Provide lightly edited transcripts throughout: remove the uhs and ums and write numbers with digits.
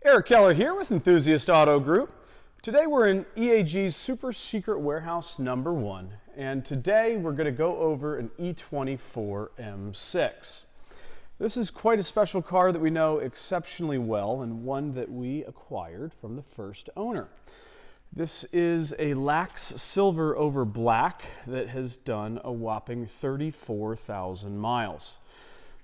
Eric Keller here with Enthusiast Auto Group. Today we're in EAG's Super Secret Warehouse number 1, and today we're going to go over an E24 M6. This is quite a special car that we know exceptionally well and one that we acquired from the first owner. This is a Lachs Silver over black that has done a whopping 34,000 miles.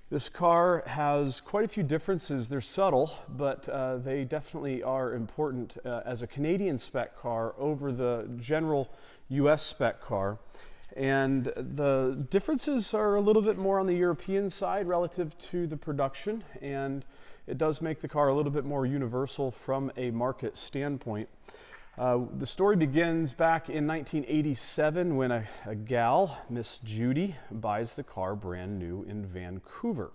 This car has quite a few differences. They're subtle, but they definitely are important as a Canadian spec car over the general US spec car. And the differences are a little bit more on the European side relative to the production, and it does make the car a little bit more universal from a market standpoint. The story begins back in 1987 when a gal, Miss Judy, buys the car brand new in Vancouver.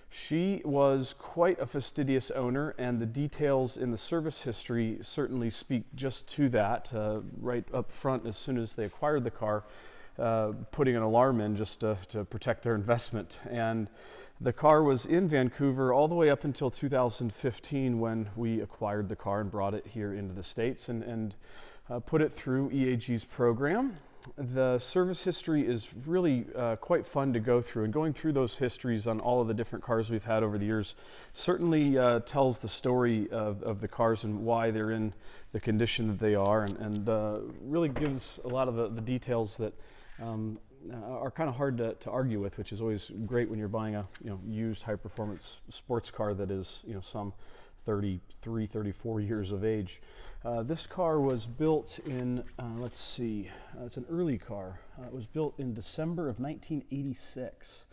She was quite a fastidious owner, and the details in the service history certainly speak just to that. Right up front, as soon as they acquired the car, putting an alarm in just to protect their investment. And the car was in Vancouver all the way up until 2015 when we acquired the car and brought it here into the States and put it through EAG's program. The service history is really quite fun to go through, and going through those histories on all of the different cars we've had over the years certainly tells the story of the cars and why they're in the condition that they are, and really gives a lot of the details that are kind of hard to argue with, which is always great when you're buying a used high-performance sports car that is some 33, 34 years of age. This car was built in, let's see, it's an early car. It was built in December of 1986.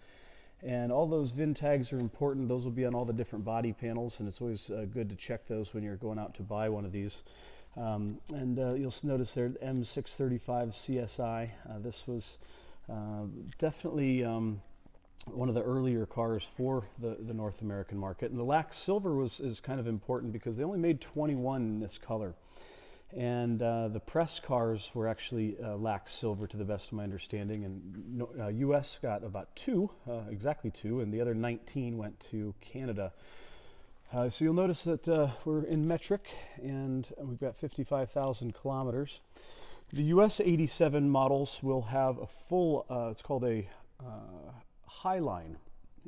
And all those VIN tags are important. Those will be on all the different body panels, and it's always good to check those when you're going out to buy one of these. And you'll notice there, M635 CSI. This was definitely one of the earlier cars for the North American market. And the Lachs Silver is kind of important because they only made 21 in this color. And the press cars were actually Lachs Silver to the best of my understanding. And US got about 2, exactly 2, and the other 19 went to Canada. So you'll notice that we're in metric, and we've got 55,000 kilometers. The US 87 models will have a full, it's called a Highline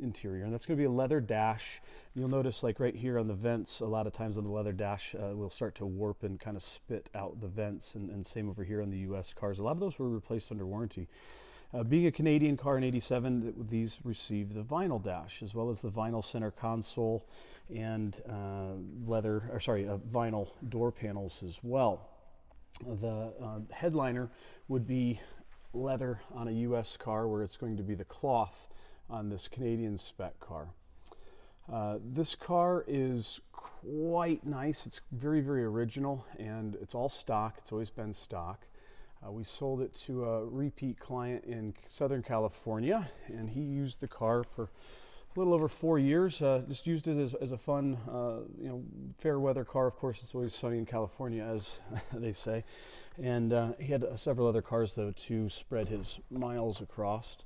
interior, and that's going to be a leather dash. You'll notice, like right here on the vents, a lot of times on the leather dash will start to warp and kind of spit out the vents, and same over here on the US cars. A lot of those were replaced under warranty. Being a Canadian car in 87, these received the vinyl dash as well as the vinyl center console and vinyl door panels as well. The headliner would be leather on a US car, where it's going to be the cloth on this Canadian spec car. This car is quite nice. It's very, very original, and it's all stock. It's always been stock. We sold it to a repeat client in Southern California, and he used the car for a little over 4 years. Just used it as a fun, fair weather car. Of course, it's always sunny in California, as they say. And he had several other cars, though, to spread his miles across.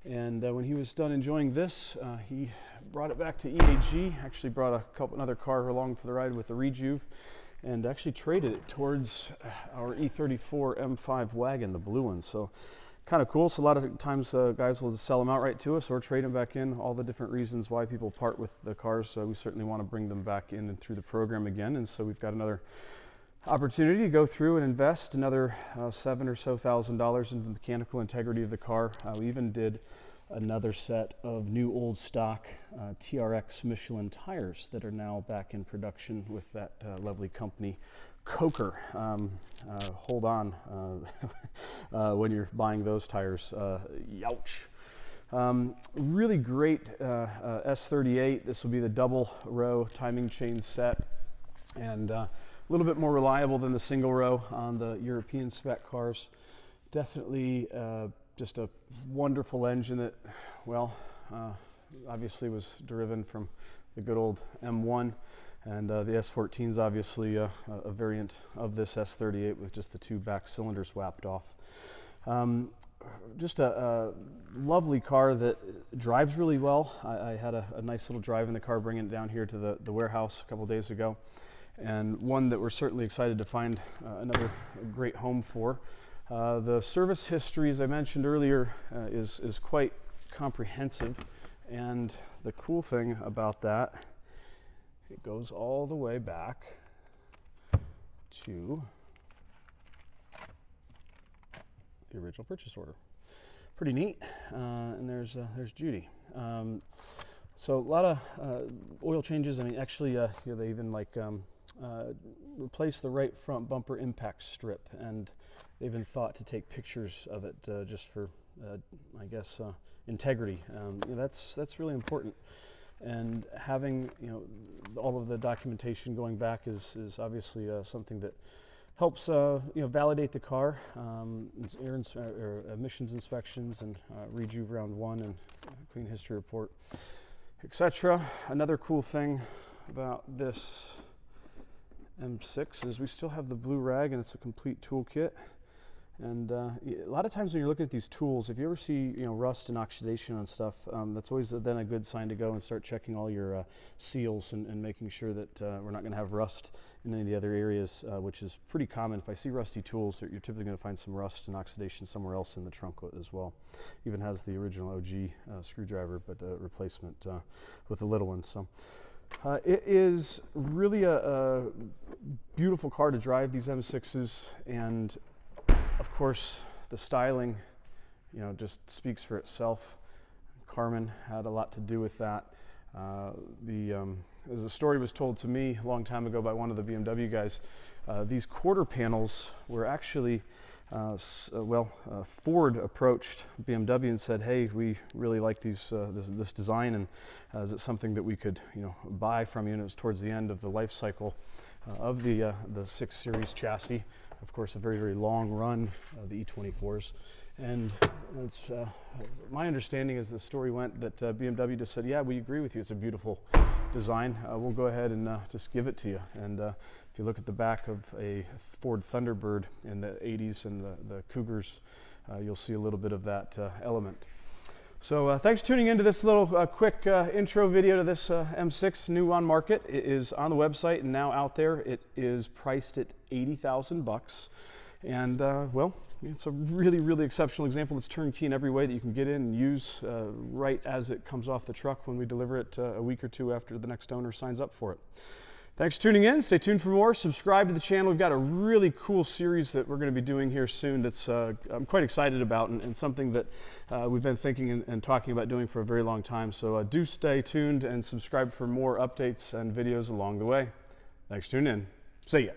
And when he was done enjoying this, he brought it back to EAG. Actually brought another car along for the ride with a rejuve, and actually traded it towards our E34 M5 wagon, the blue one. So kind of cool. So a lot of times guys will just sell them outright to us or trade them back in. All the different reasons why people part with the cars. So we certainly want to bring them back in and through the program again. And so we've got another opportunity to go through and invest another $7,000 or so in the mechanical integrity of the car. We even did another set of new old stock TRX Michelin tires that are now back in production with that lovely company Coker. Hold on when you're buying those tires. Youch. Really great S38. This will be the double row timing chain set, and a little bit more reliable than the single row on the European spec cars. Definitely just a wonderful engine that, well, obviously was driven from the good old M1, and the S14 is obviously a variant of this S38 with just the 2 back cylinders whapped off. just a lovely car that drives really well. I had a nice little drive in the car bringing it down here to the warehouse a couple days ago, and one that we're certainly excited to find another great home for. The service history, as I mentioned earlier, is quite comprehensive, and the cool thing about that, it goes all the way back to the original purchase order. Pretty neat. And there's Judy. So a lot of oil changes. I mean, actually, they even replaced the right front bumper impact strip, and they even thought to take pictures of it just for, I guess, integrity. That's really important. And having all of the documentation going back is obviously something that helps validate the car, emissions inspections, and rejuve round 1 and clean history report, etc. Another cool thing about this M6 is we still have the blue rag, and it's a complete toolkit. And a lot of times when you're looking at these tools, if you ever see rust and oxidation on stuff, that's always then a good sign to go and start checking all your seals and making sure that we're not going to have rust in any of the other areas, which is pretty common. If I see rusty tools, you're typically going to find some rust and oxidation somewhere else in the trunk as well. Even has the original OG screwdriver, but replacement with a little one. So it is really a beautiful car to drive, these M6s, and of course, the styling, just speaks for itself. Carmen had a lot to do with that. As the story was told to me a long time ago by one of the BMW guys, these quarter panels were actually, Ford approached BMW and said, "Hey, we really like this design, and is it something that we could, buy from you?" And it was towards the end of the life cycle of the 6 Series chassis. Of course, a very, very long run of the E24s. And it's, my understanding as the story went that BMW just said, "Yeah, we agree with you. It's a beautiful design. We'll go ahead and just give it to you." And if you look at the back of a Ford Thunderbird in the 80s and the Cougars, you'll see a little bit of that element. So thanks for tuning into this little quick intro video to this M6, new on market. It is on the website and now out there. It is priced at $80,000, and it's a really, really exceptional example. It's turnkey in every way that you can get in and use right as it comes off the truck when we deliver it a week or two after the next owner signs up for it. Thanks for tuning in. Stay tuned for more. Subscribe to the channel. We've got a really cool series that we're going to be doing here soon that's I'm quite excited about, and something that we've been thinking and talking about doing for a very long time. So do stay tuned and subscribe for more updates and videos along the way. Thanks for tuning in. See ya.